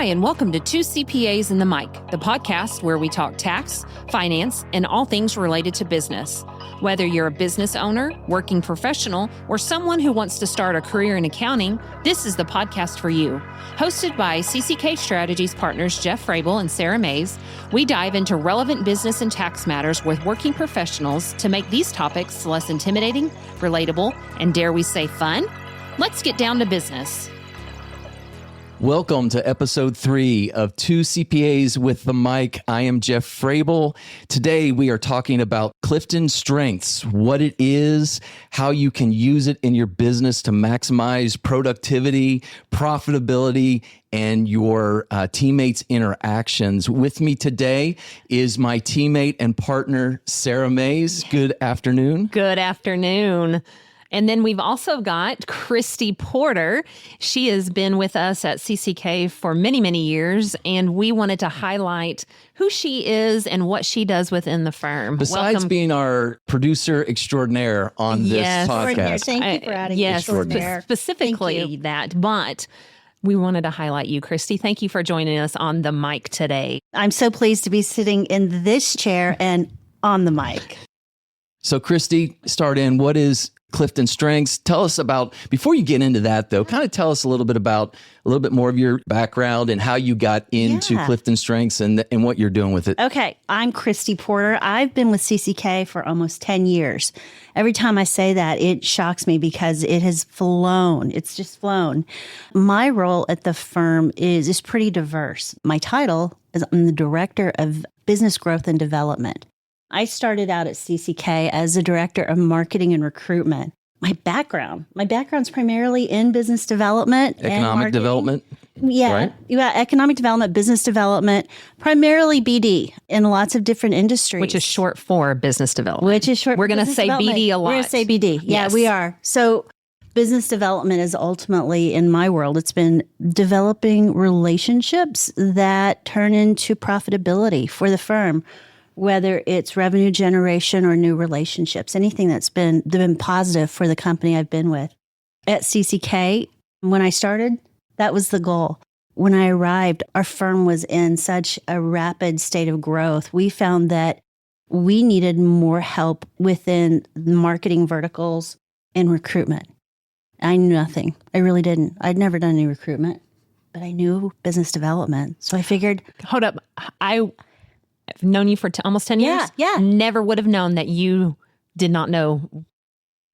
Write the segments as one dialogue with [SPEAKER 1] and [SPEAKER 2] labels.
[SPEAKER 1] Hi, and welcome to Two CPAs and the Mic, the podcast where we talk tax, finance, and all things related to business. Whether you're a business owner, working professional, or someone who wants to start a career in accounting, this is the podcast for you. Hosted by CCK Strategies partners Jeff Frable and Sarah Mays, we dive into relevant business and tax matters with working professionals to make these topics less intimidating, relatable, and dare we say fun? Let's get down to business.
[SPEAKER 2] Welcome to episode 3 of Two CPAs with the Mic. I am Jeff Frable. Today we are talking about CliftonStrengths, what it is, how you can use it in your business to maximize productivity, profitability, and your teammates' interactions. With me today is my teammate and partner, Sarah Mays. Good afternoon.
[SPEAKER 1] Good afternoon. And then we've also got Christy Porter. She has been with us at CCK for many, many years, and we wanted to highlight who she is and what she does within the firm.
[SPEAKER 2] Besides being our producer extraordinaire on this podcast.
[SPEAKER 3] Thank you for adding extraordinaire.
[SPEAKER 1] Specifically that, but we wanted to highlight you, Christy. Thank you for joining us on the mic today.
[SPEAKER 3] I'm so pleased to be sitting in this chair and on the mic.
[SPEAKER 2] So Christy, start in. What is CliftonStrengths? Tell us about, before you get into that though, kind of tell us a little bit more of your background and how you got into CliftonStrengths and what you're doing with it.
[SPEAKER 3] Okay. I'm Christy Porter. I've been with CCK for almost 10 years. Every time I say that, it shocks me because it has flown. It's just flown. My role at the firm is pretty diverse. My title is I'm the Director of Business Growth and Development. I started out at CCK as a director of marketing and recruitment. My background's primarily in business development.
[SPEAKER 2] Economic development?
[SPEAKER 3] Yeah.
[SPEAKER 2] Right?
[SPEAKER 3] Yeah, economic development, business development, primarily BD in lots of different industries.
[SPEAKER 1] Which is short for business development.
[SPEAKER 3] We're
[SPEAKER 1] going to say BD a lot.
[SPEAKER 3] We're going to say BD. Yeah,
[SPEAKER 1] Yes.
[SPEAKER 3] we are. So business development is ultimately, in my world, it's been developing relationships that turn into profitability for the firm, whether it's revenue generation or new relationships, anything that's been positive for the company I've been with. At CCK, when I started, that was the goal. When I arrived, our firm was in such a rapid state of growth. We found that we needed more help within marketing verticals and recruitment. I knew nothing. I really didn't. I'd never done any recruitment, but I knew business development. So I figured...
[SPEAKER 1] Hold up. I've known you for almost 10 years.
[SPEAKER 3] Yeah.
[SPEAKER 1] Never would have known that you did not know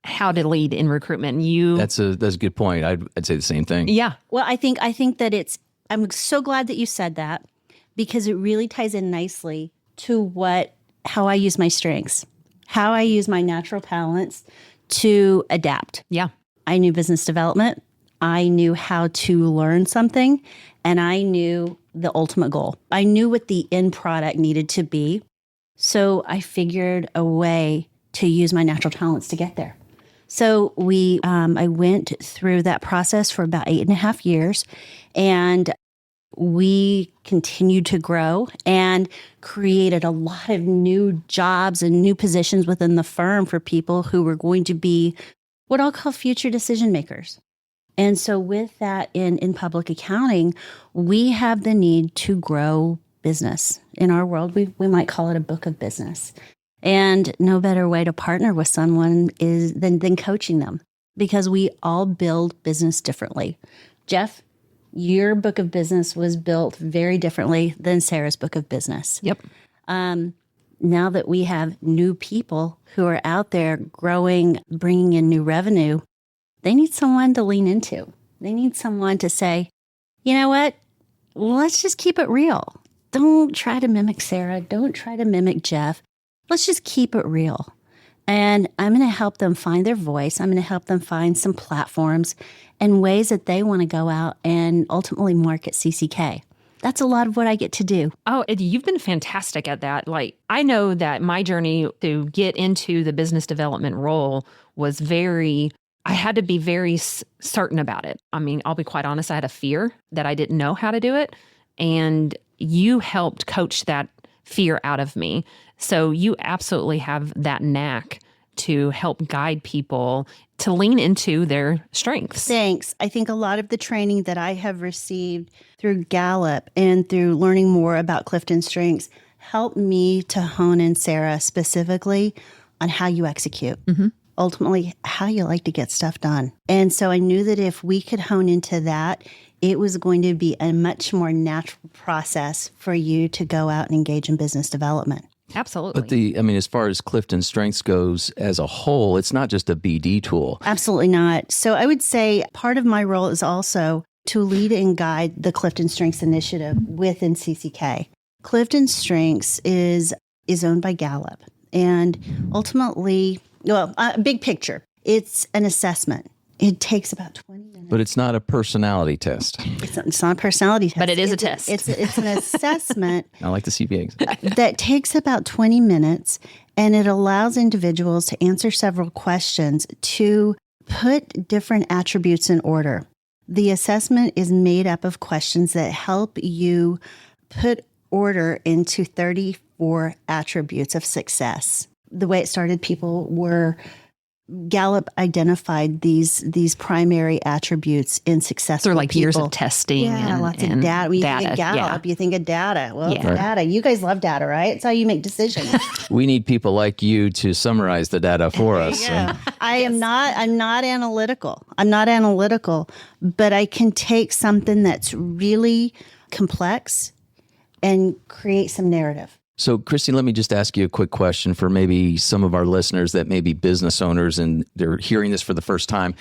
[SPEAKER 1] how to lead in recruitment.
[SPEAKER 2] That's a good point. I'd say the same thing.
[SPEAKER 1] Yeah.
[SPEAKER 3] Well, I think that I'm so glad that you said that because it really ties in nicely to how I use my strengths, how I use my natural talents to adapt.
[SPEAKER 1] Yeah.
[SPEAKER 3] I knew business development. I knew how to learn something, and I knew the ultimate goal. I knew what the end product needed to be. So I figured a way to use my natural talents to get there. So I went through that process for about 8.5 years, and we continued to grow and created a lot of new jobs and new positions within the firm for people who were going to be what I'll call future decision makers. And so with that in public accounting, we have the need to grow business. In our world, we might call it a book of business. And no better way to partner with someone is than coaching them, because we all build business differently. Jeff, your book of business was built very differently than Sarah's book of business.
[SPEAKER 1] Yep.
[SPEAKER 3] Now that we have new people who are out there growing, bringing in new revenue, they need someone to lean into. They need someone to say, you know what? Let's just keep it real. Don't try to mimic Sarah. Don't try to mimic Jeff. Let's just keep it real. And I'm going to help them find their voice. I'm going to help them find some platforms and ways that they want to go out and ultimately market CCK. That's a lot of what I get to do.
[SPEAKER 1] Oh, you've been fantastic at that. Like, I know that my journey to get into the business development role was I had to be very certain about it. I mean, I'll be quite honest, I had a fear that I didn't know how to do it. And you helped coach that fear out of me. So you absolutely have that knack to help guide people to lean into their strengths.
[SPEAKER 3] Thanks. I think a lot of the training that I have received through Gallup and through learning more about CliftonStrengths helped me to hone in, Sarah, specifically on how you execute. Ultimately, how you like to get stuff done. And so I knew that if we could hone into that, it was going to be a much more natural process for you to go out and engage in business development.
[SPEAKER 1] Absolutely.
[SPEAKER 2] But as far as CliftonStrengths goes as a whole, it's not just a BD tool.
[SPEAKER 3] Absolutely not. So I would say part of my role is also to lead and guide the CliftonStrengths initiative within CCK. CliftonStrengths is owned by Gallup. And ultimately, big picture, it's an assessment. It takes about 20 minutes.
[SPEAKER 2] But it's not a personality test.
[SPEAKER 3] It's not a personality test.
[SPEAKER 1] But it is a test.
[SPEAKER 3] It's an assessment.
[SPEAKER 2] I like the CPA.
[SPEAKER 3] That takes about 20 minutes, and it allows individuals to answer several questions to put different attributes in order. The assessment is made up of questions that help you put order into 34 attributes of success. The way it started, Gallup identified these primary attributes in successful
[SPEAKER 1] Through like
[SPEAKER 3] people.
[SPEAKER 1] years of testing.
[SPEAKER 3] Yeah, lots of data. When you think of Gallup, you think of data. Well, it's data. You guys love data, right? It's how you make decisions.
[SPEAKER 2] We need people like you to summarize the data for us.
[SPEAKER 3] Yeah. I'm not analytical. I'm not analytical, but I can take something that's really complex and create some narrative.
[SPEAKER 2] So, Christy, let me just ask you a quick question for maybe some of our listeners that may be business owners and they're hearing this for the first time.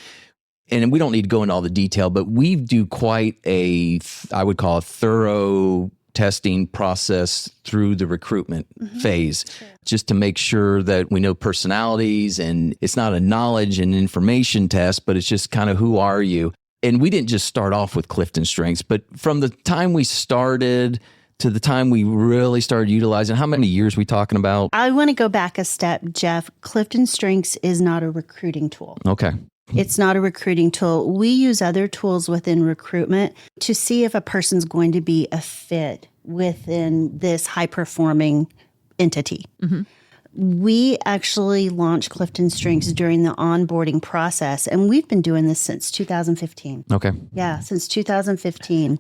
[SPEAKER 2] And we don't need to go into all the detail, but we do quite I would call a thorough testing process through the recruitment phase, just to make sure that we know personalities, and it's not a knowledge and information test, but it's just kind of who are you? And we didn't just start off with CliftonStrengths, but from the time we started to the time we really started utilizing, how many years are we talking about?
[SPEAKER 3] I want to go back a step, Jeff. CliftonStrengths is not a recruiting tool.
[SPEAKER 2] Okay.
[SPEAKER 3] It's not a recruiting tool. We use other tools within recruitment to see if a person's going to be a fit within this high-performing entity. We actually launched CliftonStrengths during the onboarding process, and we've been doing this since 2015.
[SPEAKER 2] Okay.
[SPEAKER 3] Yeah, since 2015.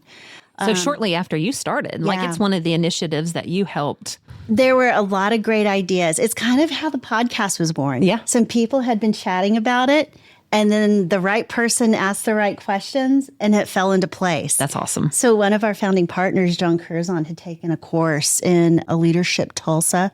[SPEAKER 1] So shortly after you started, like it's one of the initiatives that you helped.
[SPEAKER 3] There were a lot of great ideas. It's kind of how the podcast was born.
[SPEAKER 1] Yeah.
[SPEAKER 3] Some people had been chatting about it, and then the right person asked the right questions, and it fell into place.
[SPEAKER 1] That's awesome.
[SPEAKER 3] So one of our founding partners, John Curzon, had taken a course in a Leadership Tulsa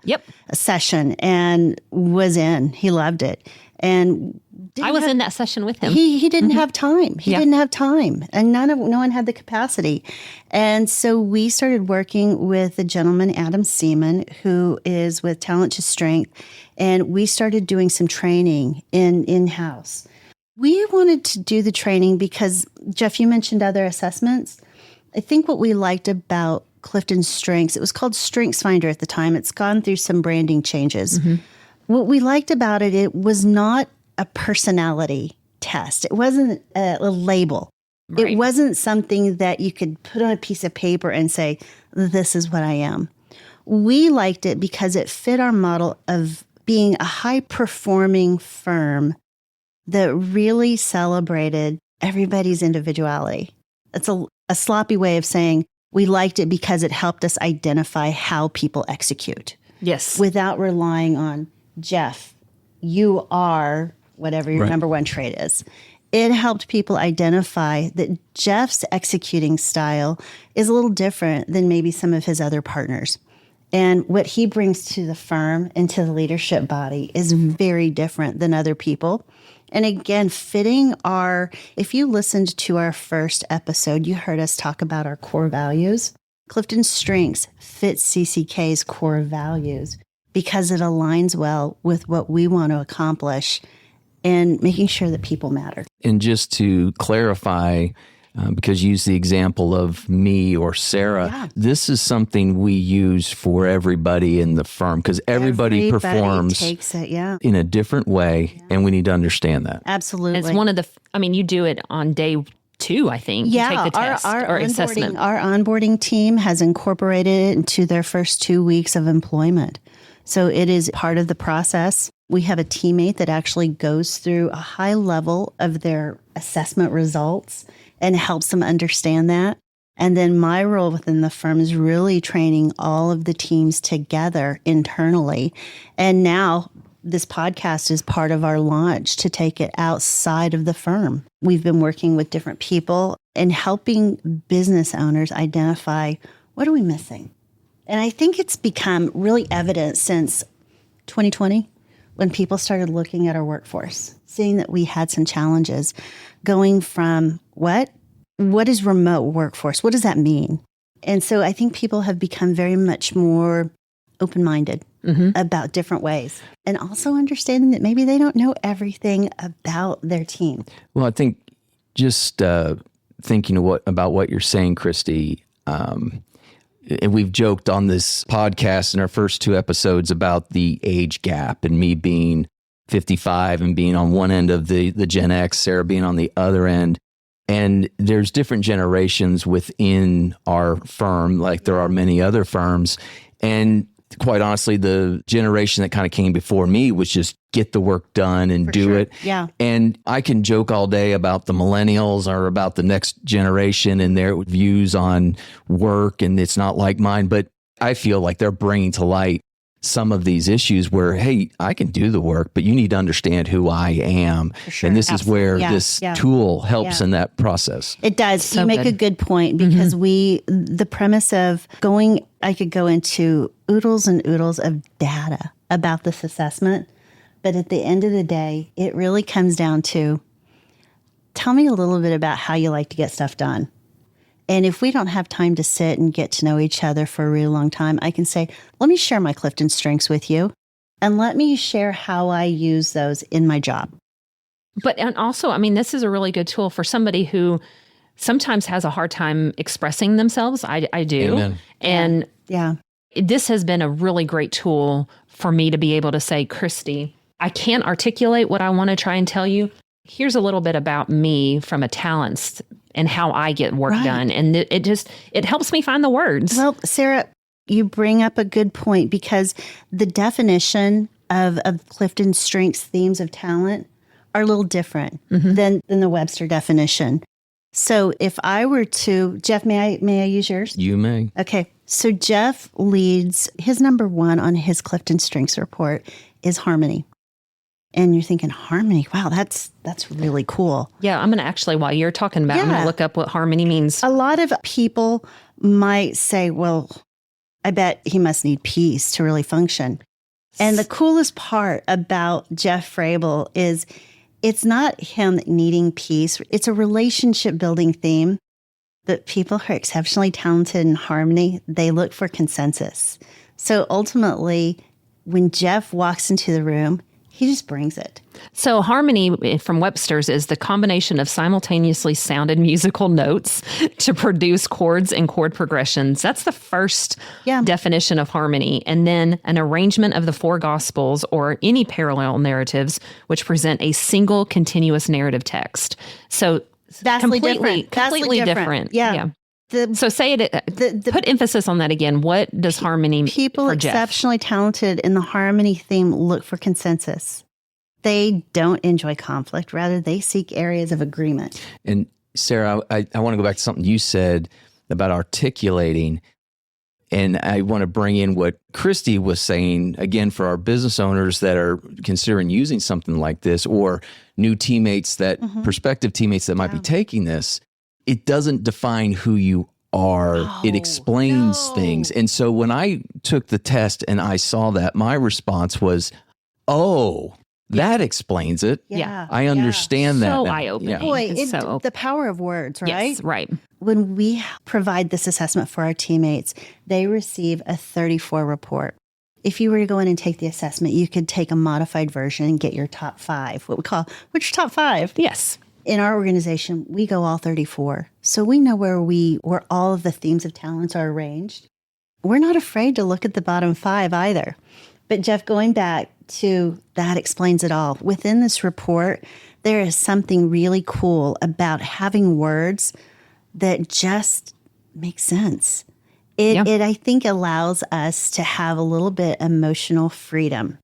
[SPEAKER 3] session and was in. He loved it. And
[SPEAKER 1] I was in that session with him.
[SPEAKER 3] He didn't have time. He didn't have time, and no one had the capacity. And so we started working with the gentleman, Adam Seaman, who is with Talent to Strength, and we started doing some training in-house. We wanted to do the training because, Jeff, you mentioned other assessments. I think what we liked about CliftonStrengths, it was called StrengthsFinder at the time. It's gone through some branding changes. What we liked about it, it was not a personality test. It wasn't a label.
[SPEAKER 1] Right.
[SPEAKER 3] It wasn't something that you could put on a piece of paper and say, this is what I am. We liked it because it fit our model of being a high-performing firm that really celebrated everybody's individuality. It's a sloppy way of saying we liked it because it helped us identify how people execute.
[SPEAKER 1] Yes.
[SPEAKER 3] Without relying on, Jeff, you are whatever your number one trait is. It helped people identify that Jeff's executing style is a little different than maybe some of his other partners. And what he brings to the firm and to the leadership body is very different than other people. And again, if you listened to our first episode, you heard us talk about our core values. CliftonStrengths fits CCK's core values because it aligns well with what we want to accomplish and making sure that people matter.
[SPEAKER 2] And just to clarify, because you use the example of me or Sarah, this is something we use for everybody in the firm because everybody performs
[SPEAKER 3] takes it,
[SPEAKER 2] in a different way, and we need to understand that.
[SPEAKER 3] Absolutely.
[SPEAKER 1] It's one of you do it on day 2, I think.
[SPEAKER 3] Yeah,
[SPEAKER 1] you take the test or assessment.
[SPEAKER 3] Our onboarding team has incorporated it into their first 2 weeks of employment. So it is part of the process. We have a teammate that actually goes through a high level of their assessment results and helps them understand that. And then my role within the firm is really training all of the teams together internally. And now this podcast is part of our launch to take it outside of the firm. We've been working with different people and helping business owners identify, what are we missing? And I think it's become really evident since 2020 when people started looking at our workforce, seeing that we had some challenges going from what is remote workforce? What does that mean? And so I think people have become very much more open-minded about different ways, and also understanding that maybe they don't know everything about their team.
[SPEAKER 2] Well, I think just thinking about what you're saying, Christy, and we've joked on this podcast in our first 2 episodes about the age gap and me being 55 and being on one end of the Gen X, Sarah being on the other end. And there's different generations within our firm, like there are many other firms. And quite honestly, the generation that kind of came before me was just get the work done and do it.
[SPEAKER 3] Yeah.
[SPEAKER 2] And I can joke all day about the millennials or about the next generation and their views on work, and it's not like mine, but I feel like they're bringing to light some of these issues where, hey, I can do the work, but you need to understand who I am.
[SPEAKER 3] Sure,
[SPEAKER 2] and this
[SPEAKER 3] absolutely.
[SPEAKER 2] is where this tool helps in that process.
[SPEAKER 3] It does.
[SPEAKER 1] So
[SPEAKER 3] you make
[SPEAKER 1] good.
[SPEAKER 3] a good point, because the premise of I could go into oodles and oodles of data about this assessment, but at the end of the day, it really comes down to, tell me a little bit about how you like to get stuff done. And if we don't have time to sit and get to know each other for a really long time, I can say, let me share my CliftonStrengths with you, and let me share how I use those in my job.
[SPEAKER 1] But and also, I mean, this is a really good tool for somebody who sometimes has a hard time expressing themselves. I do.
[SPEAKER 2] Amen.
[SPEAKER 1] And
[SPEAKER 3] Yeah.
[SPEAKER 1] this has been a really great tool for me to be able to say, Christy, I can't articulate what I want to try and tell you. Here's a little bit about me from a talents and how I get work done. And it helps me find the words.
[SPEAKER 3] Well, Sarah, you bring up a good point, because the definition of CliftonStrengths themes of talent are a little different than the Webster definition. So if I were to, Jeff, may I use yours?
[SPEAKER 2] You may.
[SPEAKER 3] Okay. So Jeff leads, his number 1 on his CliftonStrengths report is harmony. And you're thinking, harmony, wow, that's really cool.
[SPEAKER 1] Yeah, I'm going to actually, while you're talking about, I'm going to look up what harmony means.
[SPEAKER 3] A lot of people might say, well, I bet he must need peace to really function. And the coolest part about Jeff Frable is it's not him needing peace. It's a relationship building theme. But people who are exceptionally talented in harmony, they look for consensus. So ultimately, when Jeff walks into the room, he just brings it.
[SPEAKER 1] So harmony from Webster's is the combination of simultaneously sounded musical notes to produce chords and chord progressions. That's the first definition of harmony. And then an arrangement of the 4 gospels or any parallel narratives which present a single continuous narrative text. So
[SPEAKER 3] Vastly
[SPEAKER 1] completely different.
[SPEAKER 3] Yeah.
[SPEAKER 1] So say it, put emphasis on that again. What does harmony mean
[SPEAKER 3] people
[SPEAKER 1] for Jeff?
[SPEAKER 3] Exceptionally talented in the harmony theme look for consensus. They don't enjoy conflict. Rather, they seek areas of agreement.
[SPEAKER 2] And Sarah, I want to go back to something you said about articulating. And I want to bring in what Christy was saying, again, for our business owners that are considering using something like this, or new teammates prospective teammates that might be taking this. It doesn't define who you are. It explains things. And so when I took the test and I saw that, my response was, that explains it.
[SPEAKER 1] Yeah.
[SPEAKER 2] I understand that.
[SPEAKER 1] So
[SPEAKER 2] now.
[SPEAKER 1] eye-opening.
[SPEAKER 3] Boy,
[SPEAKER 1] It's so
[SPEAKER 3] the power of words, right?
[SPEAKER 1] Yes, right.
[SPEAKER 3] When we provide this assessment for our teammates, they receive a 34 report. If you were to go in and take the assessment, you could take a modified version and get your top 5, what we call, which top 5?
[SPEAKER 1] Yes.
[SPEAKER 3] In our organization, we go all 34. So we know where all of the themes of talents are arranged. We're not afraid to look at the bottom 5 either. But Jeff, going back to that explains it all. Within this report, there is something really cool about having words that just make sense. It I think, allows us to have a little bit emotional freedom.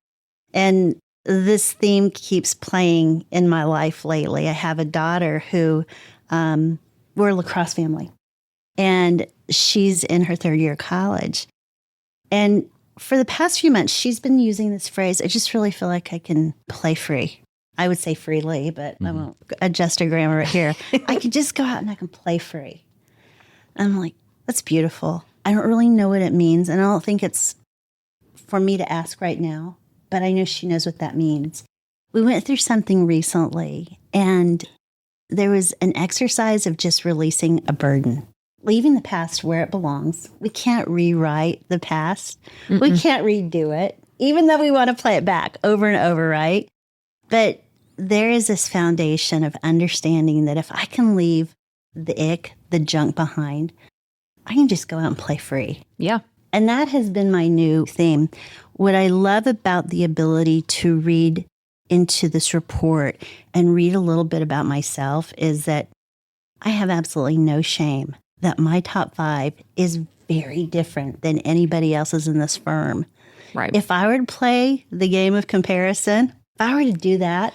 [SPEAKER 3] And this theme keeps playing in my life lately. I have a daughter who, we're a lacrosse family, and she's in her third year of college. And for the past few months, she's been using this phrase, I just really feel like I can play free. I would say freely, but I won't adjust her grammar right here. I can just go out and I can play free. And I'm like, that's beautiful. I don't really know what it means, and I don't think it's for me to ask right now, but I know she knows what that means. We went through something recently, and there was an exercise of just releasing a burden, leaving the past where it belongs. We can't rewrite the past. We can't redo it, even though we want to play it back over and over, right? But there is this foundation of understanding that if I can leave the ick, the junk behind, I can just go out and play free.
[SPEAKER 1] Yeah.
[SPEAKER 3] And that has been my new theme. What I love about the ability to read into this report and read a little bit about myself is that I have absolutely no shame that my top 5 is very different than anybody else's in this firm.
[SPEAKER 1] Right.
[SPEAKER 3] If I were to play the game of comparison, if I were to do that,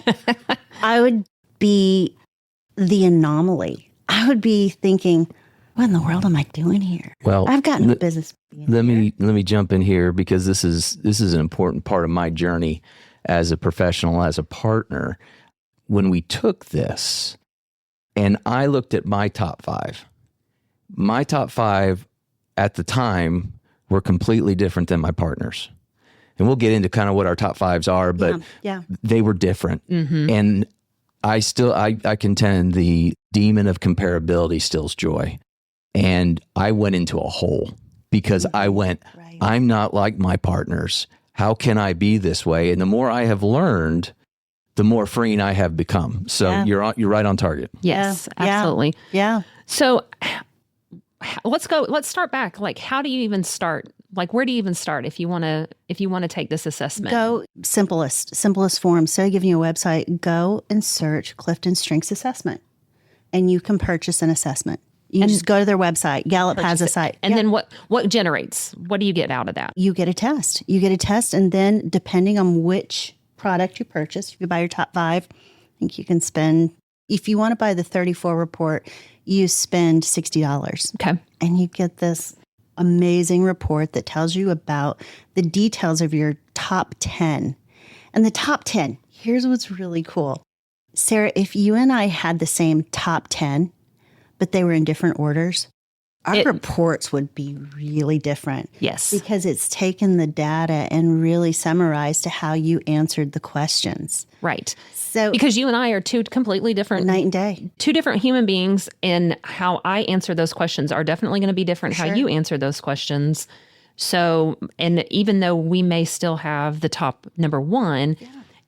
[SPEAKER 3] I would be the anomaly. I would be thinking, what in the world am I doing here?
[SPEAKER 2] Well,
[SPEAKER 3] I've got no business being here.
[SPEAKER 2] let me jump in here, because this is an important part of my journey as a professional, as a partner. When we took this and I looked at my top 5 at the time were completely different than my partners. And we'll get into kind of what our top 5s are, but they were different. And I contend the demon of comparability steals joy. And I went into a hole because I went, I'm not like my partners. How can I be this way? And the more I have learned, the more freeing I have become. So you're right on target.
[SPEAKER 1] Yes, absolutely.
[SPEAKER 3] Yeah.
[SPEAKER 1] So let's start back. Like, how do you even start? Like, where do you even start if you want to take this assessment?
[SPEAKER 3] Go simplest form. So I give you a website, go and search CliftonStrengths assessment, and you can purchase an assessment. You just go to their website. Gallup has a site.
[SPEAKER 1] And then what generates? What do you get out of that?
[SPEAKER 3] You get a test. And then depending on which product you purchase, if you buy your top 5, I think you can spend, if you want to buy the 34 report, you spend $60.
[SPEAKER 1] Okay.
[SPEAKER 3] And you get this amazing report that tells you about the details of your top 10. And the top 10, here's what's really cool. Sarah, if you and I had the same top 10, but they were in different orders, our reports would be really different.
[SPEAKER 1] Yes.
[SPEAKER 3] Because it's taken the data and really summarized to how you answered the questions.
[SPEAKER 1] Right.
[SPEAKER 3] So
[SPEAKER 1] because you and I are two completely different,
[SPEAKER 3] night and day,
[SPEAKER 1] two different human beings, and how I answer those questions are definitely going to be different. How you answer those questions. So, and even though we may still have the top number 1,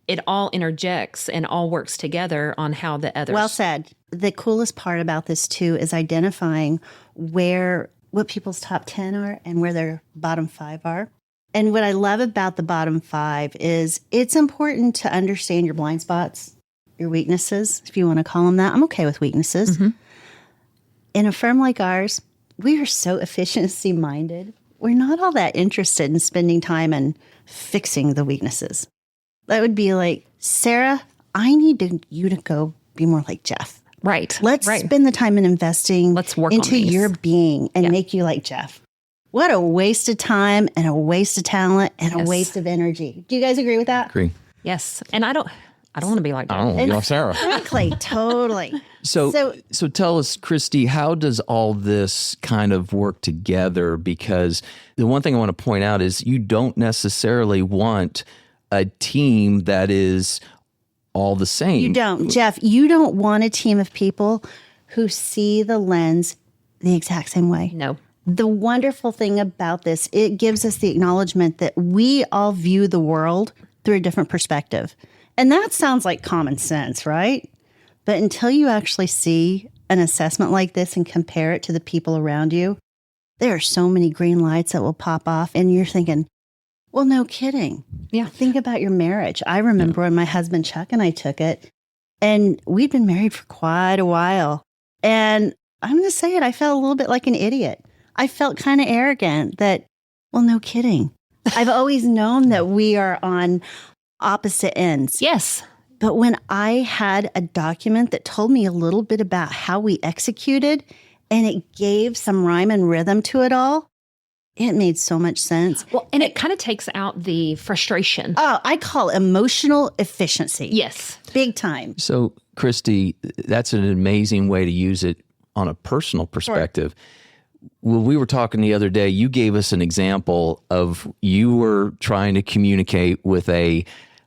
[SPEAKER 1] it all interjects and all works together on how the others.
[SPEAKER 3] Well said. The coolest part about this too is identifying what people's top 10 are and where their bottom 5 are. And what I love about the bottom 5 is it's important to understand your blind spots, your weaknesses, if you want to call them that. I'm okay with weaknesses. In a firm like ours, we are so efficiency minded. We're not all that interested in spending time and fixing the weaknesses. That would be like, Sarah, I need you to go be more like Jeff.
[SPEAKER 1] Right.
[SPEAKER 3] Let's spend the time in investing
[SPEAKER 1] Let's work
[SPEAKER 3] into
[SPEAKER 1] on these.
[SPEAKER 3] your being and make you like Jeff. What a waste of time and a waste of talent and a waste of energy. Do you guys agree with that?
[SPEAKER 2] Agree.
[SPEAKER 1] Yes. And I don't want to be like that.
[SPEAKER 2] I don't want to be like Sarah.
[SPEAKER 3] Frankly, totally.
[SPEAKER 2] So tell us, Christy, how does all this kind of work together? Because the one thing I want to point out is you don't necessarily want a team that is all the same.
[SPEAKER 3] You don't. Jeff, you don't want a team of people who see the lens the exact same way.
[SPEAKER 1] No.
[SPEAKER 3] The wonderful thing about this, it gives us the acknowledgement that we all view the world through a different perspective. And that sounds like common sense, right? But until you actually see an assessment like this and compare it to the people around you, there are so many green lights that will pop off and you're thinking, well, no kidding.
[SPEAKER 1] Yeah.
[SPEAKER 3] Think about your marriage. I remember when my husband Chuck and I took it, and we'd been married for quite a while. And I'm going to say it, I felt a little bit like an idiot. I felt kind of arrogant that, well, no kidding. I've always known that we are on opposite ends.
[SPEAKER 1] Yes.
[SPEAKER 3] But when I had a document that told me a little bit about how we executed and it gave some rhyme and rhythm to it all, it made so much sense.
[SPEAKER 1] Well, and it kind of takes out the frustration.
[SPEAKER 3] Oh, I call emotional efficiency.
[SPEAKER 1] Yes.
[SPEAKER 3] Big time.
[SPEAKER 2] So, Christy, that's an amazing way to use it on a personal perspective. Sure. Well, we were talking the other day, you gave us an example of you were trying to communicate with a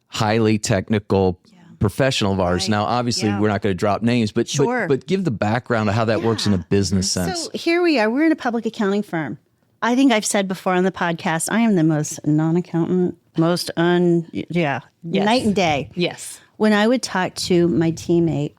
[SPEAKER 2] highly technical professional of ours. Right. Now, obviously, we're not going to drop names, but,
[SPEAKER 3] sure.
[SPEAKER 2] but give the background of how that works in a business sense.
[SPEAKER 3] So here we are. We're in a public accounting firm. I think I've said before on the podcast, I am the most non-accountant, most night and day.
[SPEAKER 1] Yes.
[SPEAKER 3] When I would talk to my teammate,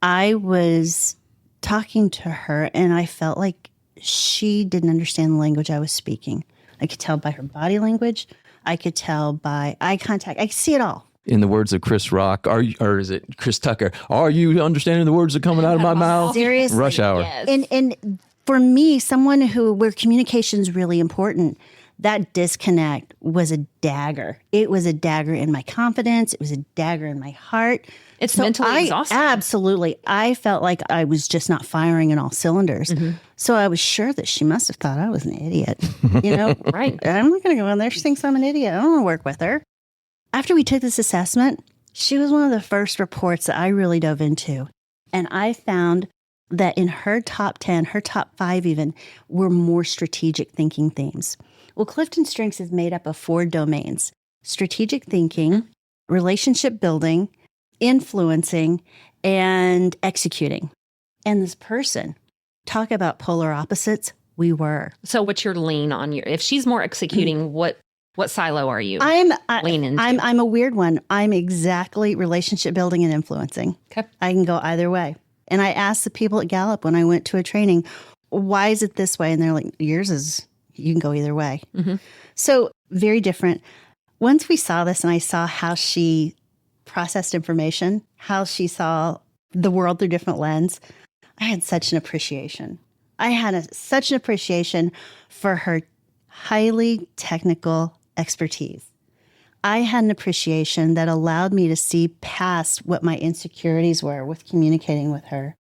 [SPEAKER 3] I was talking to her and I felt like she didn't understand the language I was speaking. I could tell by her body language. I could tell by eye contact. I could see it all.
[SPEAKER 2] In the words of Chris Rock, or is it Chris Tucker? Are you understanding the words that are coming out of my mouth?
[SPEAKER 3] Seriously.
[SPEAKER 2] Rush hour.
[SPEAKER 3] Yes. And for me, someone where communication is really important, that disconnect was a dagger. It was a dagger in my confidence. It was a dagger in my heart.
[SPEAKER 1] It's mentally exhausting.
[SPEAKER 3] Absolutely. I felt like I was just not firing in all cylinders. Mm-hmm. So I was sure that she must have thought I was an idiot.
[SPEAKER 1] Right.
[SPEAKER 3] I'm not going to go in there. She thinks I'm an idiot. I don't want to work with her. After we took this assessment, she was one of the first reports that I really dove into. And I found that in her top 10, her top 5 even, were more strategic thinking themes. Well, CliftonStrengths is made up of 4 domains: strategic thinking, relationship building, influencing, and executing. And this person, talk about polar opposites, we were.
[SPEAKER 1] So what's your lean on if she's more executing, what silo are you leaning into?
[SPEAKER 3] I'm a weird one. I'm exactly relationship building and influencing.
[SPEAKER 1] Okay.
[SPEAKER 3] I can go either way. And I asked the people at Gallup when I went to a training, why is it this way? And they're like, yours is, you can go either way. Mm-hmm. So very different. Once we saw this and I saw how she processed information, how she saw the world through different lens, I had such an appreciation. I had such an appreciation for her highly technical expertise. I had an appreciation that allowed me to see past what my insecurities were with communicating with her.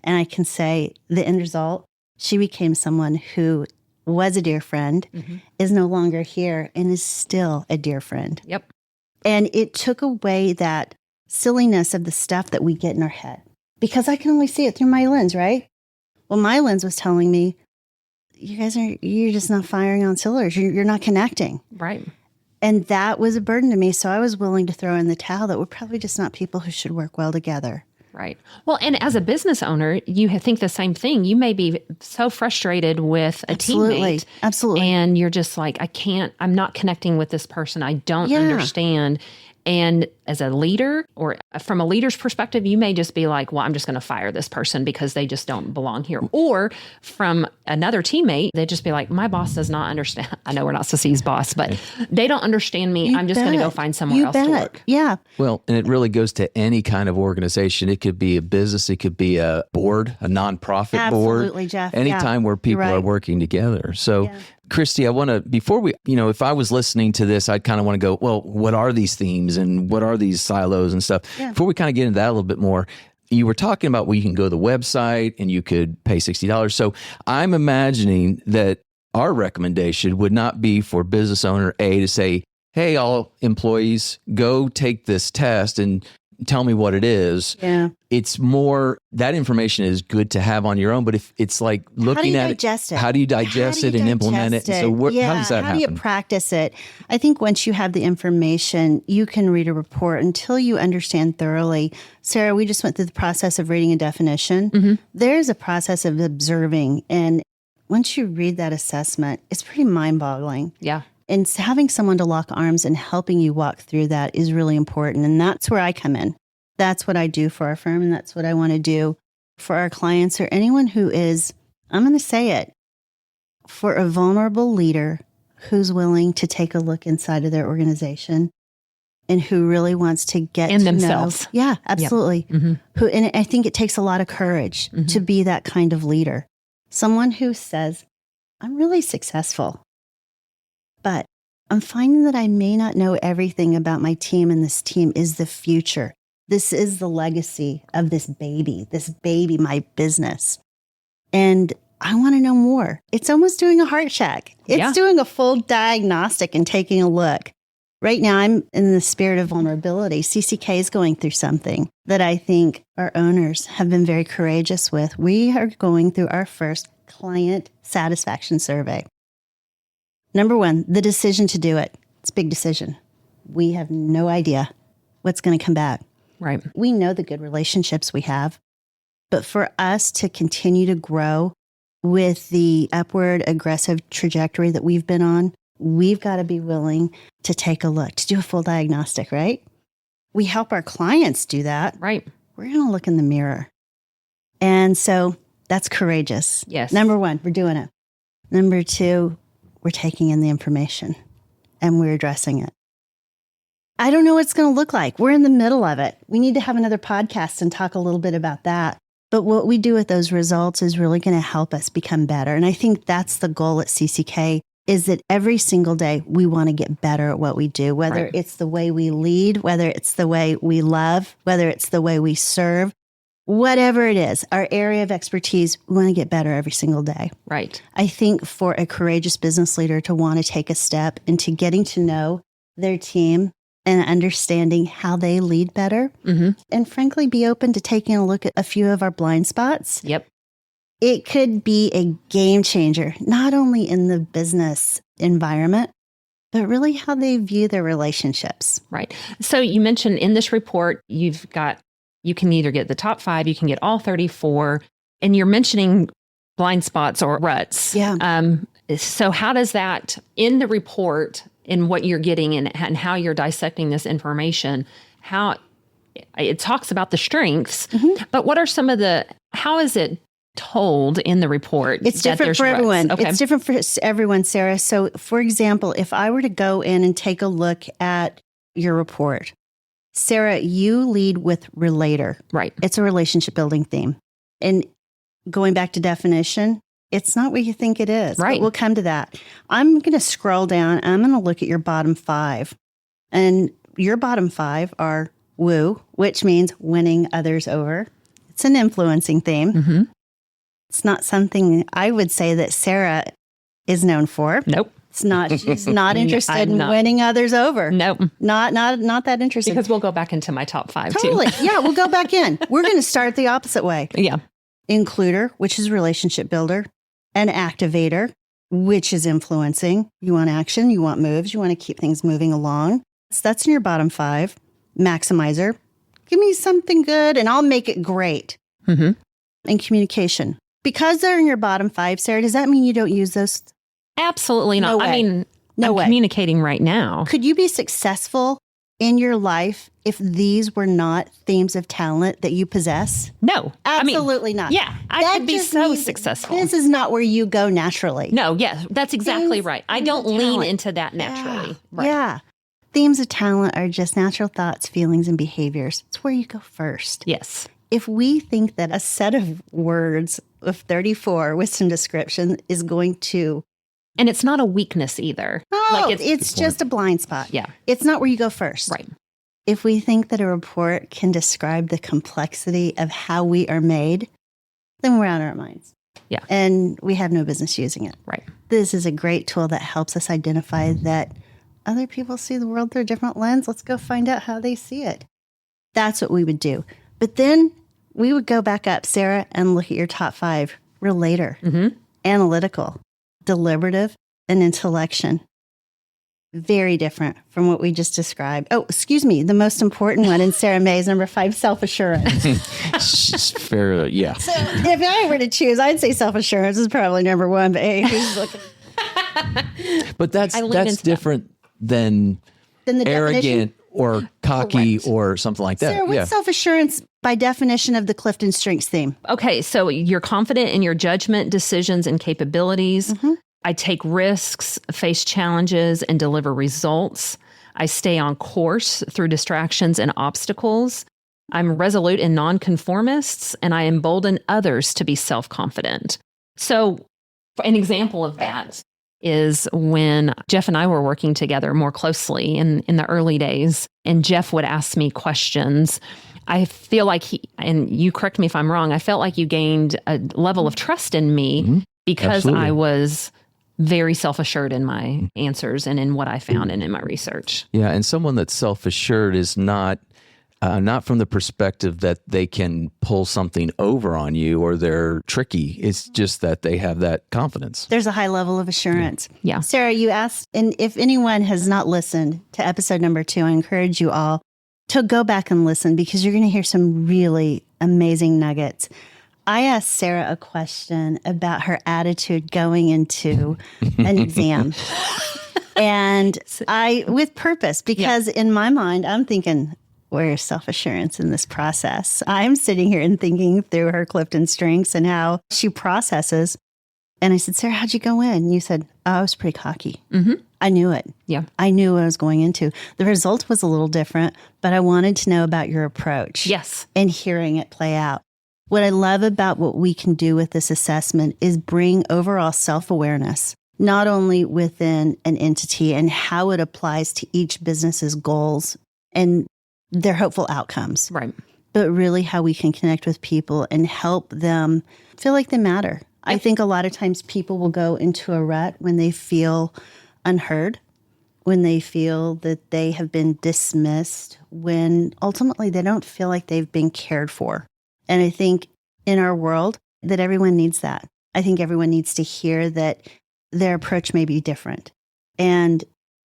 [SPEAKER 3] And I can say the end result, she became someone who was a dear friend, is no longer here, and is still a dear friend.
[SPEAKER 1] Yep.
[SPEAKER 3] And it took away that silliness of the stuff that we get in our head. Because I can only see it through my lens, right? Well, my lens was telling me, you're just not firing on cylinders. You're not connecting.
[SPEAKER 1] Right.
[SPEAKER 3] And that was a burden to me. So I was willing to throw in the towel that we're probably just not people who should work well together.
[SPEAKER 1] Right. Well, and as a business owner, you think the same thing. You may be so frustrated with a teammate.
[SPEAKER 3] Absolutely.
[SPEAKER 1] And you're just like, I'm not connecting with this person. I don't understand. And as a leader, or from a leader's perspective, you may just be like, well, I'm just going to fire this person because they just don't belong here. Or from another teammate, they'd just be like, my boss does not understand. I know we're not Ceci's boss, but they don't understand me. I'm just going to go find somewhere else to work.
[SPEAKER 3] Yeah.
[SPEAKER 2] Well, and it really goes to any kind of organization. It could be a business. It could be a board, a nonprofit board.
[SPEAKER 3] Absolutely, Jeff.
[SPEAKER 2] Anytime where people are working together. So, Christy, I want to, before we, if I was listening to this, I'd kind of want to go, well, what are these themes and what are these silos and stuff? Yeah. Before we kind of get into that a little bit more, you were talking about you can go to the website and you could pay $60. So I'm imagining that our recommendation would not be for business owner A to say, hey, all employees, go take this test and tell me what it is.
[SPEAKER 3] Yeah.
[SPEAKER 2] It's more, that information is good to have on your own, but if it's like looking at it, how do you digest it and implement it? So how does that happen? How do
[SPEAKER 3] you practice it? I think once you have the information, you can read a report until you understand thoroughly. Sarah, we just went through the process of reading a definition. Mm-hmm. There's a process of observing. And once you read that assessment, it's pretty mind-boggling.
[SPEAKER 1] Yeah.
[SPEAKER 3] And having someone to lock arms and helping you walk through that is really important. And that's where I come in. That's what I do for our firm. And that's what I want to do for our clients or anyone who is, I'm going to say it, for a vulnerable leader who's willing to take a look inside of their organization and who really wants to get
[SPEAKER 1] in
[SPEAKER 3] to
[SPEAKER 1] themselves.
[SPEAKER 3] Know. Yeah, absolutely. Yep. Mm-hmm. And I think it takes a lot of courage to be that kind of leader. Someone who says, I'm really successful, but I'm finding that I may not know everything about my team, and this team is the future. This is the legacy of this baby, my business. And I want to know more. It's almost doing a heart check. It's doing a full diagnostic and taking a look. Right now, I'm in the spirit of vulnerability. CCK is going through something that I think our owners have been very courageous with. We are going through our first client satisfaction survey. Number one, the decision to do it. It's a big decision. We have no idea what's going to come back.
[SPEAKER 1] Right.
[SPEAKER 3] We know the good relationships we have, but for us to continue to grow with the upward aggressive trajectory that we've been on, we've got to be willing to take a look, to do a full diagnostic, right? We help our clients do that.
[SPEAKER 1] Right.
[SPEAKER 3] We're going to look in the mirror. And so that's courageous.
[SPEAKER 1] Yes.
[SPEAKER 3] Number one, we're doing it. Number two, we're taking in the information and we're addressing it. I don't know what it's going to look like. We're in the middle of it. We need to have another podcast and talk a little bit about that. But what we do with those results is really going to help us become better. And I think that's the goal at CCK, is that every single day we want to get better at what we do, whether it's the way we lead, whether it's the way we love, whether it's the way we serve, whatever it is, our area of expertise, we want to get better every single day.
[SPEAKER 1] Right.
[SPEAKER 3] I think for a courageous business leader to want to take a step into getting to know their team and understanding how they lead better, and frankly, be open to taking a look at a few of our blind spots.
[SPEAKER 1] Yep.
[SPEAKER 3] It could be a game changer, not only in the business environment, but really how they view their relationships.
[SPEAKER 1] Right. So you mentioned in this report, you can either get the top 5, you can get all 34, and you're mentioning blind spots or ruts.
[SPEAKER 3] Yeah.
[SPEAKER 1] So how does that, in the report, in what you're getting and how you're dissecting this information, how it talks about the strengths, but what are some of how is it told in the report?
[SPEAKER 3] It's different for everyone.
[SPEAKER 1] Okay.
[SPEAKER 3] It's different for everyone, Sarah. So for example, if I were to go in and take a look at your report, Sarah, you lead with relator.
[SPEAKER 1] Right.
[SPEAKER 3] It's a relationship building theme. And going back to definition, it's not what you think it is.
[SPEAKER 1] Right.
[SPEAKER 3] But we'll come to that. I'm going to scroll down. I'm going to look at your bottom 5. And your bottom 5 are woo, which means winning others over. It's an influencing theme. It's not something I would say that Sarah is known for.
[SPEAKER 1] Nope.
[SPEAKER 3] It's not. She's not interested in winning others over.
[SPEAKER 1] Nope.
[SPEAKER 3] Not that interested.
[SPEAKER 1] Because we'll go back into my top 5
[SPEAKER 3] totally.
[SPEAKER 1] too.
[SPEAKER 3] Yeah, we'll go back in. We're going to start the opposite way.
[SPEAKER 1] Yeah.
[SPEAKER 3] Includer, which is relationship builder. An activator, which is influencing. You want action, you want moves, you want to keep things moving along. So that's in your bottom 5. Maximizer, give me something good and I'll make it great. And communication. Because they're in your bottom 5, Sarah, does that mean you don't use those?
[SPEAKER 1] Absolutely not.
[SPEAKER 3] No way.
[SPEAKER 1] I mean,
[SPEAKER 3] No
[SPEAKER 1] I'm
[SPEAKER 3] way.
[SPEAKER 1] communicating right now.
[SPEAKER 3] Could you be successful in your life if these were not themes of talent that you possess?
[SPEAKER 1] No.
[SPEAKER 3] Absolutely not.
[SPEAKER 1] Yeah. I
[SPEAKER 3] That
[SPEAKER 1] could be
[SPEAKER 3] just
[SPEAKER 1] so
[SPEAKER 3] means
[SPEAKER 1] successful.
[SPEAKER 3] This is not where you go naturally.
[SPEAKER 1] No, yes, that's exactly
[SPEAKER 3] Themes
[SPEAKER 1] right. I
[SPEAKER 3] of
[SPEAKER 1] don't lean
[SPEAKER 3] talent.
[SPEAKER 1] into that naturally.
[SPEAKER 3] Yeah.
[SPEAKER 1] Right.
[SPEAKER 3] Yeah. Themes of talent are just natural thoughts, feelings, and behaviors. It's where you go first.
[SPEAKER 1] Yes.
[SPEAKER 3] If we think that a set of words of 34 with some description is going to...
[SPEAKER 1] And it's not a weakness either.
[SPEAKER 3] No, it's just a blind spot.
[SPEAKER 1] Yeah.
[SPEAKER 3] It's not where you go first.
[SPEAKER 1] Right.
[SPEAKER 3] If we think that a report can describe the complexity of how we are made, then we're out of our minds.
[SPEAKER 1] Yeah.
[SPEAKER 3] And we have no business using it.
[SPEAKER 1] Right.
[SPEAKER 3] This is a great tool that helps us identify that other people see the world through a different lens. Let's go find out how they see it. That's what we would do. But then we would go back up, Sarah, and look at your top 5. Relator, analytical, deliberative, and intellection. Very different from what we just described. Oh, excuse me. The most important one in Sarah May's number 5, self-assurance.
[SPEAKER 2] Fair, yeah.
[SPEAKER 3] So if I were to choose, I'd say self-assurance is probably number 1. But hey, who's looking?
[SPEAKER 2] But that's
[SPEAKER 1] into
[SPEAKER 2] different than
[SPEAKER 3] the
[SPEAKER 2] arrogant
[SPEAKER 3] definition?
[SPEAKER 2] or cocky
[SPEAKER 1] Correct.
[SPEAKER 2] or something like that.
[SPEAKER 3] Sarah, what's self-assurance by definition of the CliftonStrengths theme?
[SPEAKER 1] Okay, so you're confident in your judgment, decisions, and capabilities. I take risks, face challenges, and deliver results. I stay on course through distractions and obstacles. I'm resolute in nonconformists, and I embolden others to be self-confident. So, an example of that, is when Jeff and I were working together more closely in the early days, and Jeff would ask me questions. I feel like and you correct me if I'm wrong, I felt like you gained a level of trust in me because
[SPEAKER 2] Absolutely.
[SPEAKER 1] I was very self-assured in my answers and in what I found and in my research.
[SPEAKER 2] Yeah, and someone that's self-assured is not from the perspective that they can pull something over on you or they're tricky. It's just that they have that confidence.
[SPEAKER 3] There's a high level of assurance.
[SPEAKER 1] Yeah.
[SPEAKER 3] Sarah, you asked, and if anyone has not listened to episode number 2, I encourage you all to go back and listen because you're going to hear some really amazing nuggets. I asked Sarah a question about her attitude going into an exam. And with purpose, because in my mind, I'm thinking, where's self-assurance in this process? I'm sitting here and thinking through her CliftonStrengths and how she processes. And I said, Sarah, how'd you go in? And you said, oh, I was pretty cocky. Mm-hmm. I knew it.
[SPEAKER 1] Yeah.
[SPEAKER 3] I knew what I was going into. The result was a little different, but I wanted to know about your approach.
[SPEAKER 1] Yes.
[SPEAKER 3] And hearing it play out. What I love about what we can do with this assessment is bring overall self-awareness, not only within an entity and how it applies to each business's goals and their hopeful outcomes,
[SPEAKER 1] Right.
[SPEAKER 3] but really how we can connect with people and help them feel like they matter. I think a lot of times people will go into a rut when they feel unheard, when they feel that they have been dismissed, when ultimately they don't feel like they've been cared for. And I think in our world that everyone needs that. I think everyone needs to hear that their approach may be different. And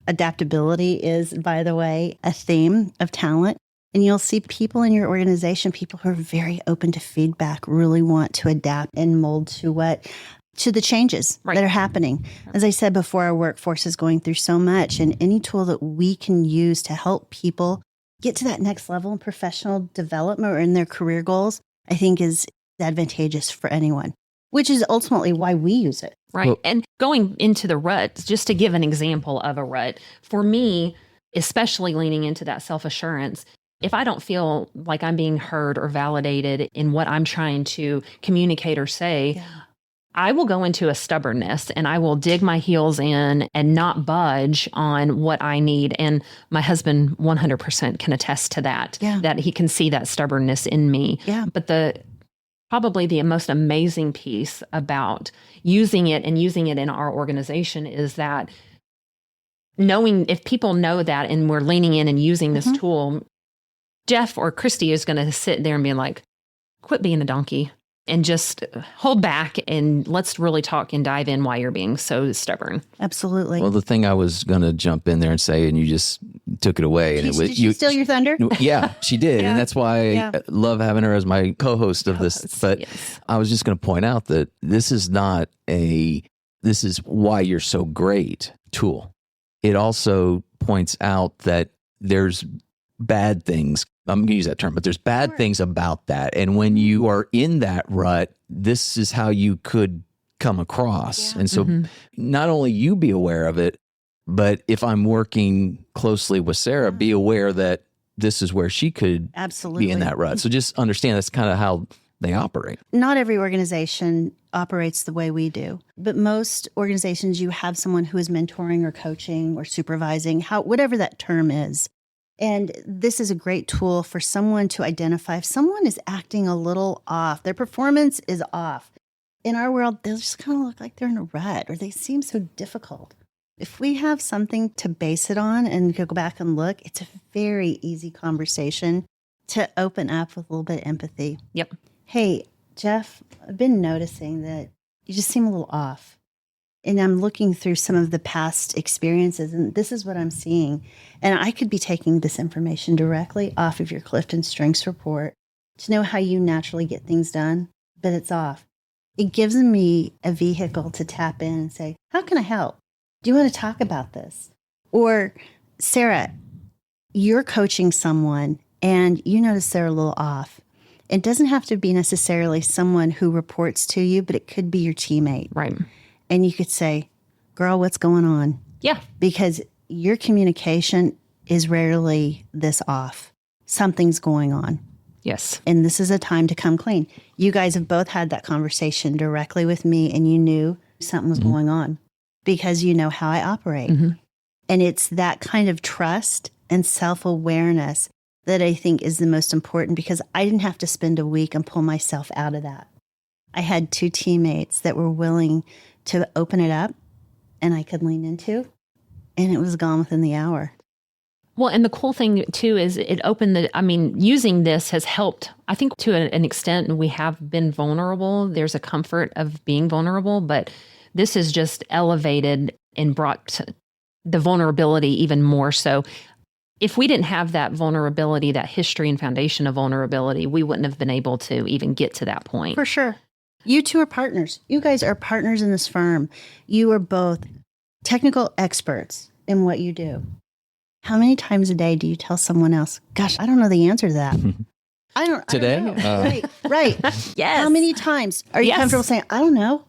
[SPEAKER 3] adaptability is, by the way, a theme of talent. And you'll see people in your organization, people who are very open to feedback, really want to adapt and mold to the changes that are happening. As I said before, our workforce is going through so much, and any tool that we can use to help people get to that next level in professional development or in their career goals, I think is advantageous for anyone, which is ultimately why we use it.
[SPEAKER 1] Right. Well, and going into the rut, just to give an example of a rut, for me, especially leaning into that self-assurance, if I don't feel like I'm being heard or validated in what I'm trying to communicate or say, I will go into a stubbornness and I will dig my heels in and not budge on what I need. And my husband 100% can attest to that, that he can see that stubbornness in me.
[SPEAKER 3] Yeah.
[SPEAKER 1] But probably the most amazing piece about using it in our organization is that knowing if people know that and we're leaning in and using this tool, Jeff or Christy is going to sit there and be like, quit being a donkey and just hold back and let's really talk and dive in why you're being so stubborn.
[SPEAKER 3] Absolutely.
[SPEAKER 2] Well, the thing I was going to jump in there and say, and you just took it away. And
[SPEAKER 3] Did she steal your thunder?
[SPEAKER 2] Yeah, she did. And that's why I love having her as my co-host of this. But I was just going to point out that this is why you're so great tool. It also points out that there's bad things. I'm going to use that term, but there's bad things about that. And when you are in that rut, this is how you could come across. And so not only you be aware of it, but if I'm working closely with Sarah, be aware that this is where she could be in that rut. So just understand that's kind of how they operate.
[SPEAKER 3] Not every organization operates the way we do, but most organizations, you have someone who is mentoring or coaching or supervising, whatever that term is. And this is a great tool for someone to identify if someone is acting a little off, their performance is off. In our world, they just kind of look like they're in a rut or they seem so difficult. If we have something to base it on and go back and look, it's a very easy conversation to open up with a little bit of empathy.
[SPEAKER 1] Yep.
[SPEAKER 3] Hey, Jeff, I've been noticing that you just seem a little off. And I'm looking through some of the past experiences, and this is what I'm seeing. And I could be taking this information directly off of your CliftonStrengths report to know how you naturally get things done, but it's off. It gives me a vehicle to tap in and say, how can I help? Do you want to talk about this? Or, Sarah, you're coaching someone and you notice they're a little off. It doesn't have to be necessarily someone who reports to you, but it could be your teammate.
[SPEAKER 1] Right.
[SPEAKER 3] And you could say, girl, what's going on?
[SPEAKER 1] Yeah.
[SPEAKER 3] Because your communication is rarely this off. Something's going on.
[SPEAKER 1] Yes.
[SPEAKER 3] And this is a time to come clean. You guys have both had that conversation directly with me and you knew something was going on. because you know how I operate. And it's that kind of trust and self-awareness that I think is the most important, because I didn't have to spend a week and pull myself out of that. I had 2 teammates that were willing to open it up and I could lean into, and it was gone within the hour.
[SPEAKER 1] Well, and the cool thing too is it opened using this has helped, I think, to an extent, and we have been vulnerable. There's a comfort of being vulnerable, but this has just elevated and brought the vulnerability even more so. If we didn't have that vulnerability, that history and foundation of vulnerability, we wouldn't have been able to even get to that point.
[SPEAKER 3] For sure. You 2 are partners. You guys are partners in this firm. You are both technical experts in what you do. How many times a day do you tell someone else, gosh, I don't know the answer to that? I don't
[SPEAKER 2] Today?
[SPEAKER 3] I don't know. Right.
[SPEAKER 1] Yes.
[SPEAKER 3] How many times are you comfortable saying, I don't know?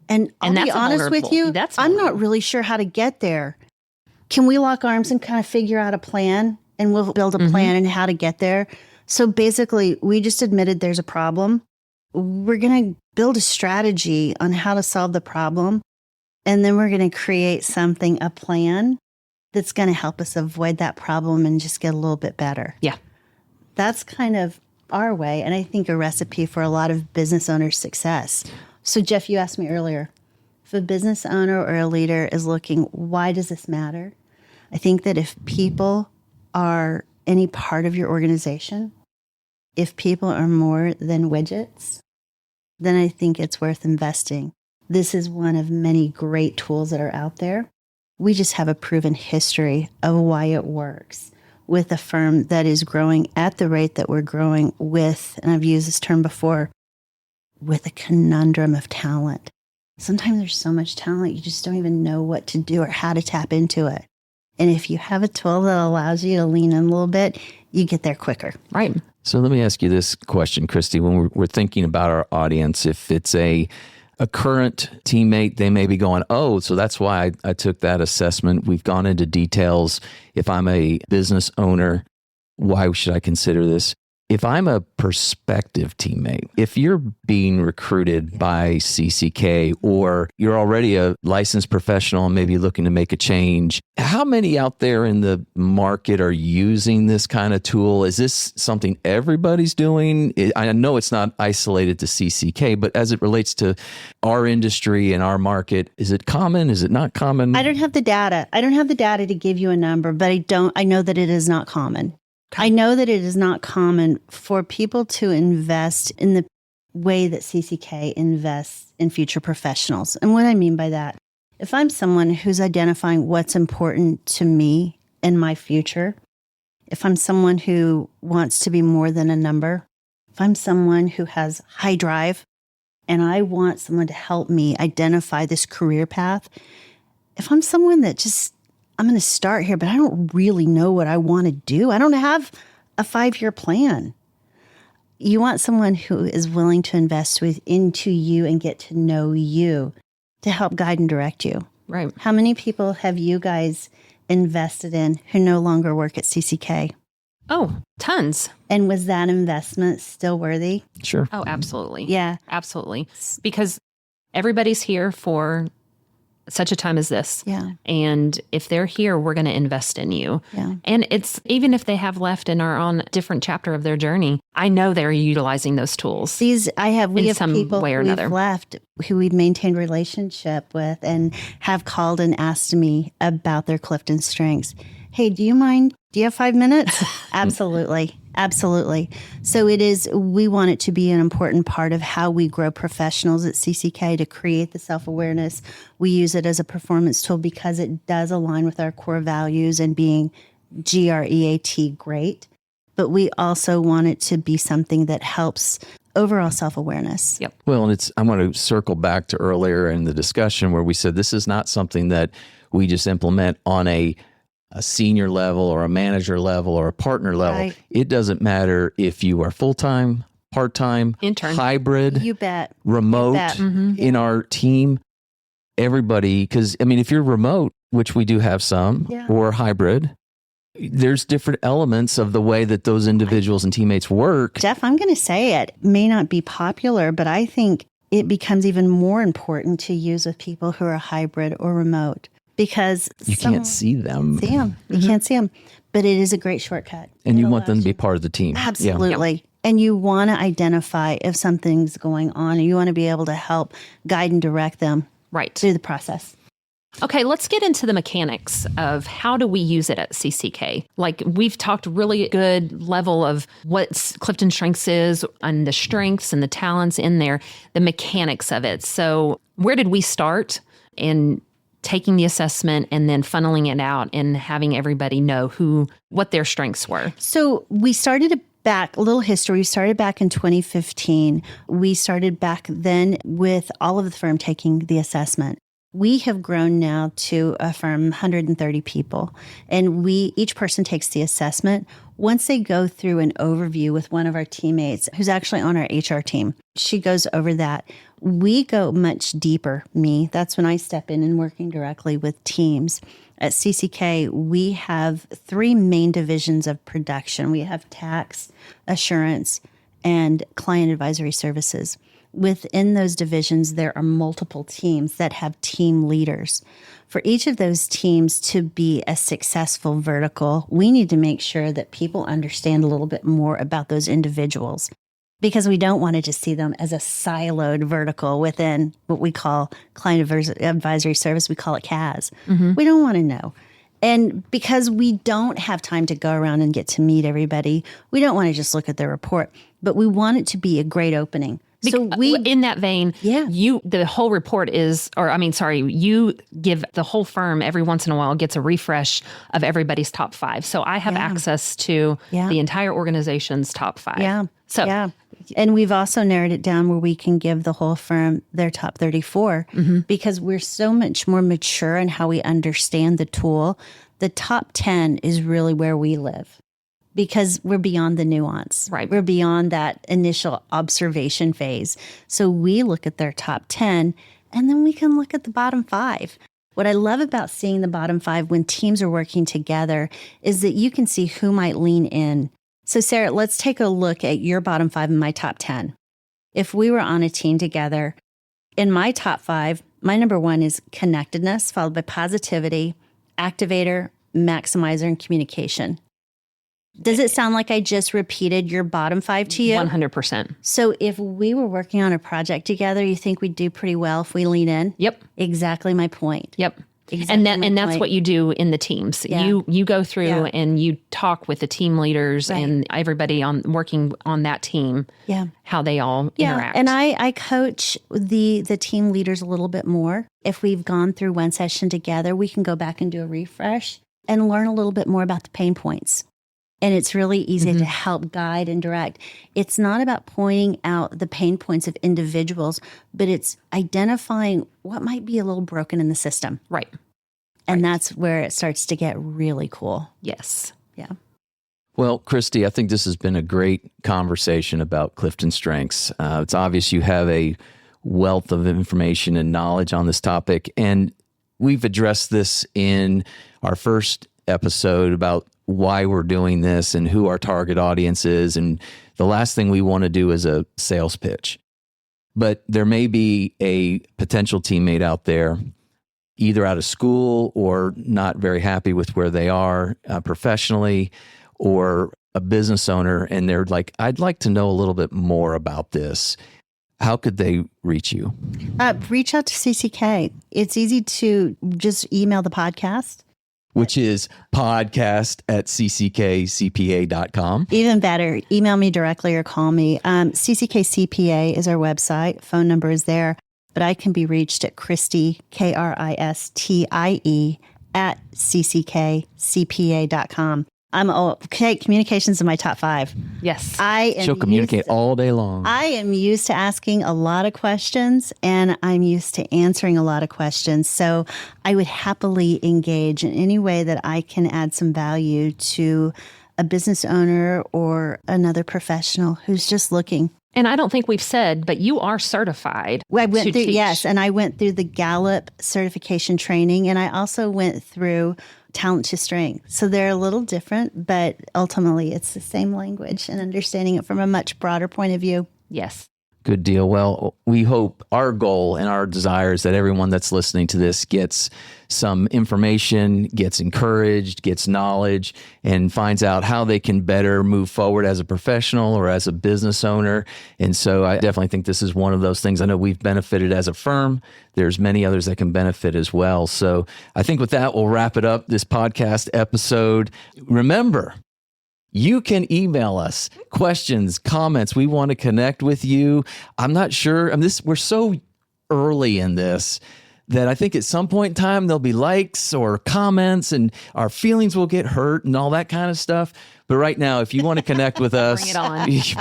[SPEAKER 3] And I'll be honest with you, I'm not really sure how to get there. Can we lock arms and kind of figure out a plan, and we'll build a plan and how to get there? So basically, we just admitted there's a problem. We're going to build a strategy on how to solve the problem. And then we're going to create something, a plan that's going to help us avoid that problem and just get a little bit better.
[SPEAKER 1] Yeah.
[SPEAKER 3] That's kind of our way. And I think a recipe for a lot of business owners' success. So Jeff, you asked me earlier, if a business owner or a leader is looking, why does this matter? I think that if people are any part of your organization, if people are more than widgets, then I think it's worth investing. This is one of many great tools that are out there. We just have a proven history of why it works with a firm that is growing at the rate that we're growing with, and I've used this term before, with a conundrum of talent. Sometimes there's so much talent, you just don't even know what to do or how to tap into it. And if you have a tool that allows you to lean in a little bit, you get there quicker.
[SPEAKER 1] Right.
[SPEAKER 2] So let me ask you this question, Christy. When we're thinking about our audience, if it's a current teammate, they may be going, oh, so that's why I took that assessment. We've gone into details. If I'm a business owner, why should I consider this? If I'm a prospective teammate, if you're being recruited by CCK or you're already a licensed professional and maybe looking to make a change, how many out there in the market are using this kind of tool? Is this something everybody's doing? I know it's not isolated to CCK, but as it relates to our industry and our market, is it common? Is it not common?
[SPEAKER 3] I don't have the data. I don't have the data to give you a number, but I know that it is not common. I know that it is not common for people to invest in the way that CCK invests in future professionals. And what I mean by that, if I'm someone who's identifying what's important to me in my future, if I'm someone who wants to be more than a number, if I'm someone who has high drive and I want someone to help me identify this career path, if I'm someone that just I'm going to start here, but I don't really know what I want to do. I don't have a 5-year plan. You want someone who is willing to invest into you and get to know you to help guide and direct you.
[SPEAKER 1] Right.
[SPEAKER 3] How many people have you guys invested in who no longer work at CCK?
[SPEAKER 1] Oh, tons.
[SPEAKER 3] And was that investment still worthy?
[SPEAKER 2] Sure.
[SPEAKER 1] Oh, absolutely.
[SPEAKER 3] Yeah.
[SPEAKER 1] Absolutely. Because everybody's here for such a time as this.
[SPEAKER 3] Yeah.
[SPEAKER 1] And if they're here, we're going to invest in you.
[SPEAKER 3] Yeah.
[SPEAKER 1] And it's even if they have left and are on a different chapter of their journey, I know they're utilizing those tools.
[SPEAKER 3] We have
[SPEAKER 1] some
[SPEAKER 3] people
[SPEAKER 1] way or
[SPEAKER 3] who
[SPEAKER 1] another.
[SPEAKER 3] we've left who we've maintained relationship with and have called and asked me about their CliftonStrengths. Hey, do you mind? Do you have 5 minutes? Absolutely. Absolutely. So we want it to be an important part of how we grow professionals at CCK to create the self-awareness. We use it as a performance tool because it does align with our core values and being GREAT, great. But we also want it to be something that helps overall self-awareness.
[SPEAKER 1] Yep.
[SPEAKER 2] Well, and I want to circle back to earlier in the discussion where we said this is not something that we just implement on a senior level or a manager level or a partner level.
[SPEAKER 3] Right.
[SPEAKER 2] It doesn't matter if you are full-time, part-time,
[SPEAKER 1] Intern.
[SPEAKER 3] You
[SPEAKER 2] hybrid,
[SPEAKER 3] bet.
[SPEAKER 2] remote
[SPEAKER 3] You bet.
[SPEAKER 2] in our team. Everybody, because if you're remote, which we do have some,
[SPEAKER 3] Yeah.
[SPEAKER 2] or hybrid, there's different elements of the way that those individuals and teammates work.
[SPEAKER 3] Jeff, I'm going to say it may not be popular, but I think it becomes even more important to use with people who are hybrid or remote because
[SPEAKER 2] you can't see them.
[SPEAKER 3] You can't see them, but it is a great shortcut.
[SPEAKER 2] And you want them to be part of the team.
[SPEAKER 3] Absolutely.
[SPEAKER 2] Yeah.
[SPEAKER 3] And you want to identify if something's going on, and you want to be able to help guide and direct them through the process.
[SPEAKER 1] Okay, let's get into the mechanics of how do we use it at CCK. Like we've talked really good level of what CliftonStrengths is and the strengths and the talents in there, the mechanics of it. So where did we start in taking the assessment and then funneling it out and having everybody know what their strengths were?
[SPEAKER 3] So we started back, a little history. We started back in 2015. We started back then with all of the firm taking the assessment. We have grown now to a firm 130 people, and each person takes the assessment. Once they go through an overview with one of our teammates who's actually on our HR team, she goes over that. We go much deeper. That's when I step in and working directly with teams. At CCK, we have 3 main divisions of production. We have tax, assurance, and client advisory services. Within those divisions, there are multiple teams that have team leaders. For each of those teams to be a successful vertical, we need to make sure that people understand a little bit more about those individuals, because we don't want to just see them as a siloed vertical within what we call client advisory service. We call it CAS. We don't want to know. And because we don't have time to go around and get to meet everybody, we don't want to just look at their report, but we want it to be a great opening. So
[SPEAKER 1] in that vein, the whole report you give the whole firm every once in a while gets a refresh of everybody's top 5. So I have access to the entire organization's top 5. And we've also narrowed it down where we can give the whole firm their top 34 because we're so much more mature in how we understand the tool. The top 10 is really where we live, because we're beyond the nuance. Right.
[SPEAKER 3] We're beyond that initial observation phase. So we look at their top 10, and then we can look at the bottom 5. What I love about seeing the bottom 5 when teams are working together is that you can see who might lean in. So Sarah, let's take a look at your bottom 5 and my top 10. If we were on a team together, in my top 5, my number 1 is connectedness, followed by positivity, activator, maximizer, and communication. Does it sound like I just repeated your bottom 5 to you?
[SPEAKER 1] 100%.
[SPEAKER 3] So if we were working on a project together, you think we'd do pretty well if we lean in?
[SPEAKER 1] Yep.
[SPEAKER 3] Exactly my point.
[SPEAKER 1] Yep. Exactly and that's what you do in the teams.
[SPEAKER 3] Yeah.
[SPEAKER 1] You go through and you talk with the team leaders and everybody working on that team.
[SPEAKER 3] Yeah.
[SPEAKER 1] How they all interact.
[SPEAKER 3] And I coach the team leaders a little bit more. If we've gone through one session together, we can go back and do a refresh and learn a little bit more about the pain points. And it's really easy to help guide and direct. It's not about pointing out the pain points of individuals, but it's identifying what might be a little broken in the system.
[SPEAKER 1] Right.
[SPEAKER 3] And that's where it starts to get really cool.
[SPEAKER 1] Yes.
[SPEAKER 3] Yeah.
[SPEAKER 2] Well, Christy, I think this has been a great conversation about CliftonStrengths. It's obvious you have a wealth of information and knowledge on this topic. And we've addressed this in our first episode about why we're doing this and who our target audience is. And the last thing we want to do is a sales pitch. But there may be a potential teammate out there, either out of school or not very happy with where they are professionally, or a business owner, and they're like, I'd like to know a little bit more about this. How could they reach you?
[SPEAKER 3] Reach out to CCK. It's easy to just email the podcast,
[SPEAKER 2] which is podcast@cckcpa.com.
[SPEAKER 3] Even better, email me directly or call me. CCK CPA is our website. Phone number is there. But I can be reached at Christie, KRISTIE, @cckcpa.com. Communications is my top 5.
[SPEAKER 1] Yes.
[SPEAKER 2] She'll communicate all day long.
[SPEAKER 3] I am used to asking a lot of questions, and I'm used to answering a lot of questions. So I would happily engage in any way that I can add some value to a business owner or another professional who's just looking.
[SPEAKER 1] And I don't think we've said, but you are certified.
[SPEAKER 3] I went
[SPEAKER 1] to
[SPEAKER 3] through,
[SPEAKER 1] teach.
[SPEAKER 3] yes, and I went through the Gallup certification training, and I also went through Talent to Strength. So they're a little different, but ultimately it's the same language and understanding it from a much broader point of view.
[SPEAKER 1] Yes.
[SPEAKER 2] Good deal. Well, we hope our goal and our desire is that everyone that's listening to this gets some information, gets encouraged, gets knowledge, and finds out how they can better move forward as a professional or as a business owner. And so I definitely think this is one of those things. I know we've benefited as a firm. There's many others that can benefit as well. So I think with that, we'll wrap it up, this podcast episode. Remember, you can email us questions, comments. We want to connect with you. I'm not sure. We're so early in this that I think at some point in time, there'll be likes or comments and our feelings will get hurt and all that kind of stuff. But right now, if you want to connect with us,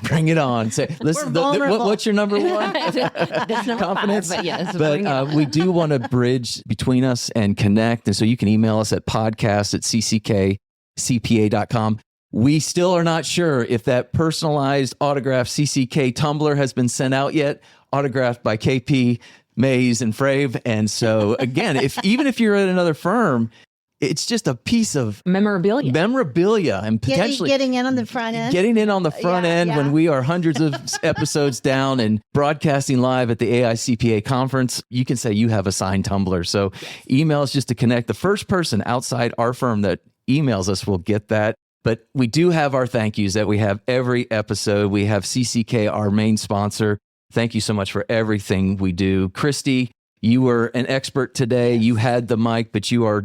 [SPEAKER 2] bring it on. Say, listen, what's your number one?
[SPEAKER 1] That's number
[SPEAKER 2] Confidence.
[SPEAKER 1] 5, but yes.
[SPEAKER 2] But we do want to bridge between us and connect. And so you can email us at podcast@cckcpa.com. We still are not sure if that personalized autographed CCK tumbler has been sent out yet, autographed by KP, Mays, and Frave. And so again, even if you're at another firm, it's just a piece of memorabilia and potentially
[SPEAKER 4] getting in on the front end.
[SPEAKER 2] When we are hundreds of episodes down and broadcasting live at the AICPA conference. You can say you have a signed tumbler. So email us just to connect. The first person outside our firm that emails us will get that. But we do have our thank yous that we have every episode. We have CCK, our main sponsor. Thank you so much for everything we do. Christy, you were an expert today. Yes. You had the mic, but you are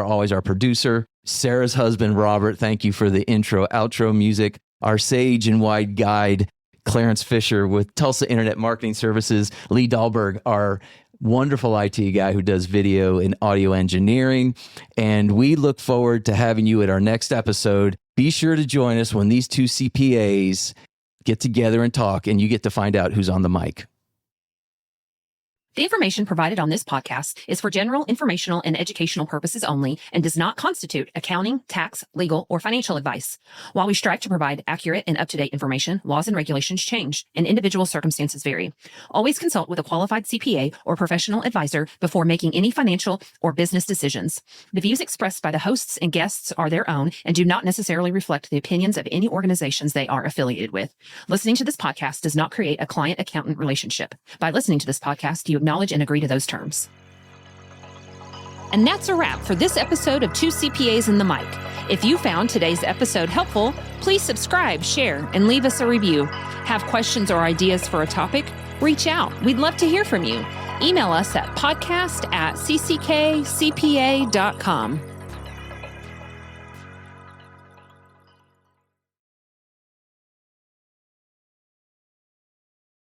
[SPEAKER 2] always our producer. Sarah's husband, Robert, thank you for the intro, outro music. Our sage and wide guide, Clarence Fisher with Tulsa Internet Marketing Services. Lee Dahlberg, our wonderful IT guy who does video and audio engineering. And we look forward to having you at our next episode. Be sure to join us when these two CPAs get together and talk, and you get to find out who's on the mic.
[SPEAKER 1] The information provided on this podcast is for general informational and educational purposes only and does not constitute accounting, tax, legal, or financial advice. While we strive to provide accurate and up-to-date information, laws and regulations change and individual circumstances vary. Always consult with a qualified CPA or professional advisor before making any financial or business decisions. The views expressed by the hosts and guests are their own and do not necessarily reflect the opinions of any organizations they are affiliated with. Listening to this podcast does not create a client-accountant relationship. By listening to this podcast, you acknowledge and agree to those terms. And that's a wrap for this episode of Two CPAs and the Mic. If you found today's episode helpful, please subscribe, share, and leave us a review. Have questions or ideas for a topic? Reach out. We'd love to hear from you. Email us at podcast@cckcpa.com.